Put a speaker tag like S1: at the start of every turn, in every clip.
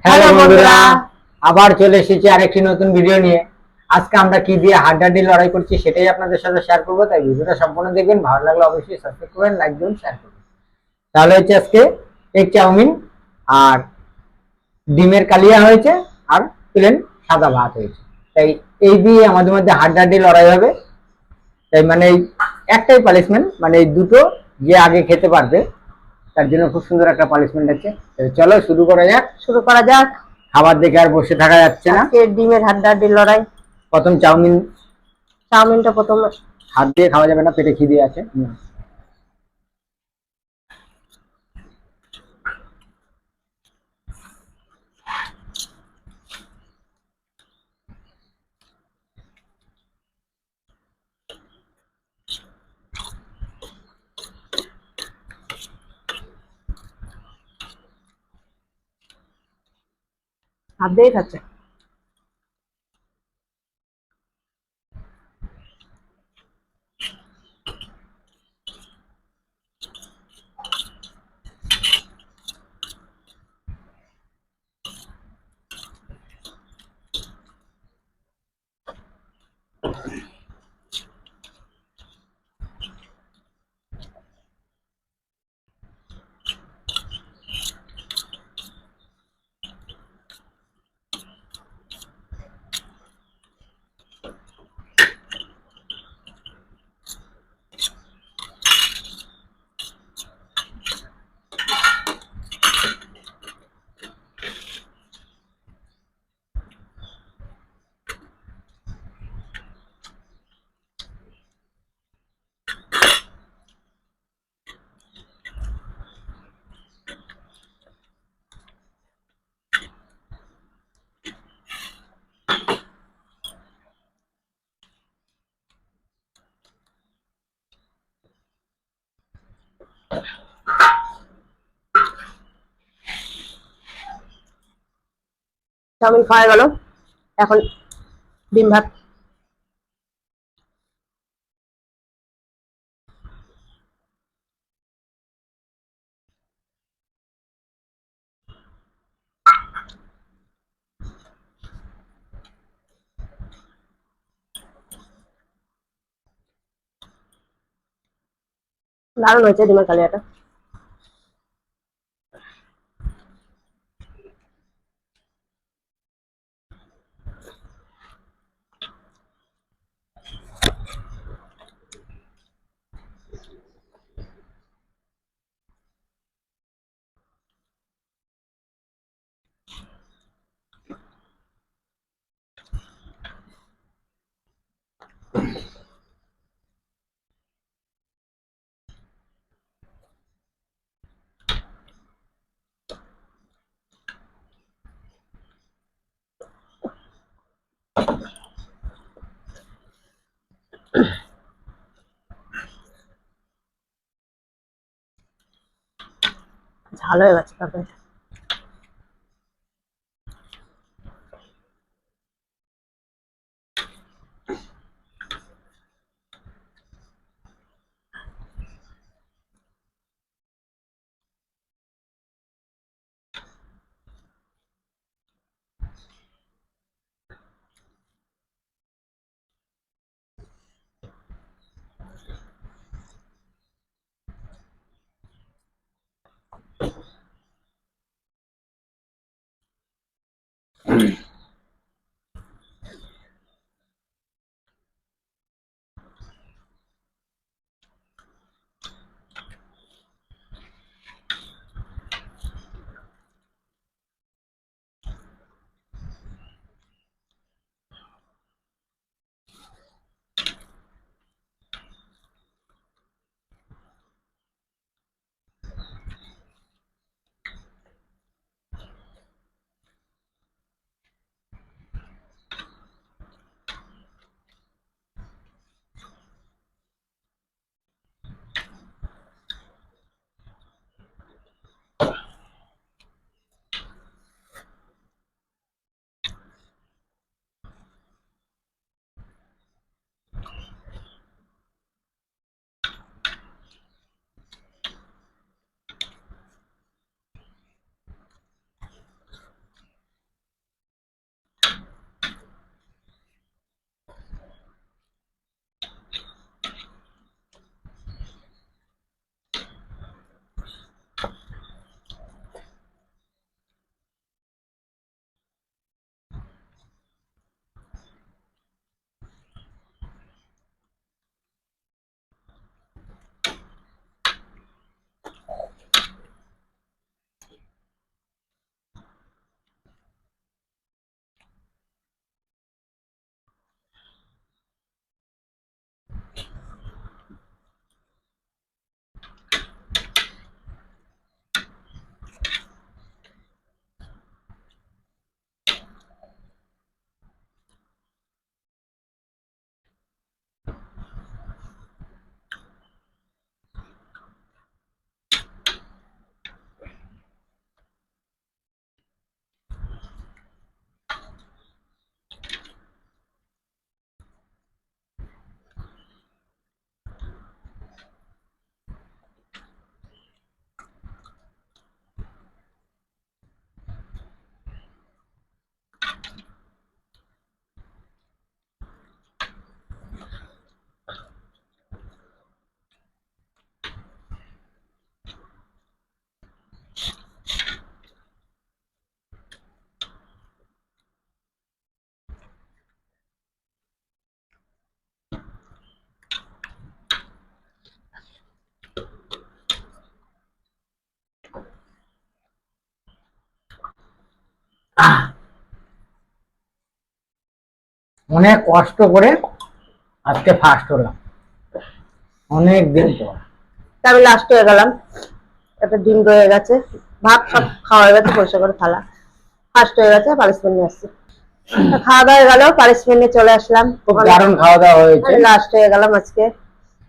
S1: Hello বন্ধুরা, আবার চলে এসেছি আরেকটি নতুন ভিডিও নিয়ে। আজকে আমরা কি দিয়ে হাড্ডাহাড্ডি লড়াই করছি সেটাই আপনাদের সাথে শেয়ার করবো, তাই ভিডিওটা সম্পূর্ণ দেখবেন। ভালো লাগলে অবশ্যই সাবস্ক্রাইব করবেন, লাইক দিন, শেয়ার করবেন। তাহলে হচ্ছে আজকে এগ চাউমিন আর ডিমের কালিয়া হয়েছে আর প্লেন সাদা ভাত হয়েছে। তাই এই দিয়ে আমাদের মধ্যে হাড্ডাহাড্ডি লড়াই হবে। তাই মানে একটাই পানিশমেন্ট, মানে এই দুটো যে আগে খেতে পারবে তার জন্য খুব সুন্দর একটা পানিশমেন্ট আছে। চলো শুরু করা যাক। খাবার দেখে আর বসে থাকা যাচ্ছে না।
S2: আজকে ডিমের হাড্ডাহাড্ডি লড়াই।
S1: প্রথম
S2: চাউমিনটা প্রথম
S1: হাত দিয়ে খাওয়া যাবে না, পেটে খিদে আছে।
S2: হাত দিয়ে খাচ্ছে। চাউমিন খাওয়া গেল, এখন ডিম ভাত। দারুণ হয়েছে ডিমের কালিয়াটা। ঝাল হয়ে গেছে তরকারি।
S1: অনেক কষ্ট করে আজকে ফার্স্ট হলাম, অনেক দিন পর।
S2: আমি লাস্ট হয়ে গেলাম, একটা ডিম রয়ে গেছে, ভাত সব খাওয়া হয়ে গেছে, পরিষ্কার করে থালা। ফার্স্ট হয়ে গেছে, পানিশমেন্ট নিয়ে আসছি। খাওয়া দাওয়া হয়ে গেল, পানিশমেন্ট নিয়ে চলে আসলাম।
S1: খুব দারুণ খাওয়া দাওয়া হয়েছে।
S2: লাস্ট হয়ে গেলাম আজকে,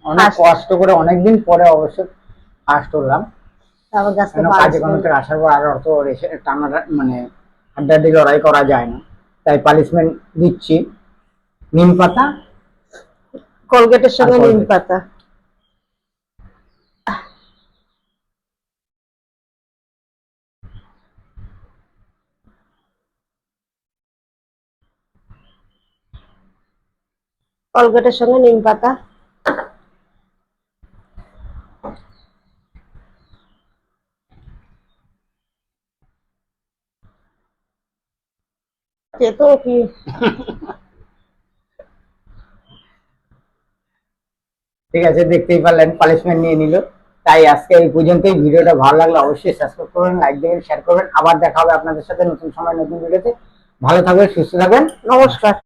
S1: অনেক কষ্ট করে অনেকদিন পরে অবশ্য ফার্স্ট হলাম।
S2: তারপর গাছটা
S1: কাজে কোনো থেকে আসার পর আর অত টানা মানে হাড্ডাহাড্ডি লড়াই করা যায় না, তাই পানিশমেন্ট দিচ্ছি নিম পাতা,
S2: কোলগেটের সঙ্গে নিম পাতা। কোলগেটের সঙ্গে নিম পাতা। তো কি
S1: ঠিক আছে, দেখতেই পারলেন পানিশমেন্ট নিয়ে নিল। তাই আজকে এই পর্যন্তই। ভিডিওটা ভালো লাগলে অবশ্যই সাবস্ক্রাইব করবেন, লাইক দেবেন, শেয়ার করবেন। আবার দেখা হবে আপনাদের সাথে নতুন সময় নতুন ভিডিওতে। ভালো থাকবেন, সুস্থ থাকবেন,
S2: নমস্কার।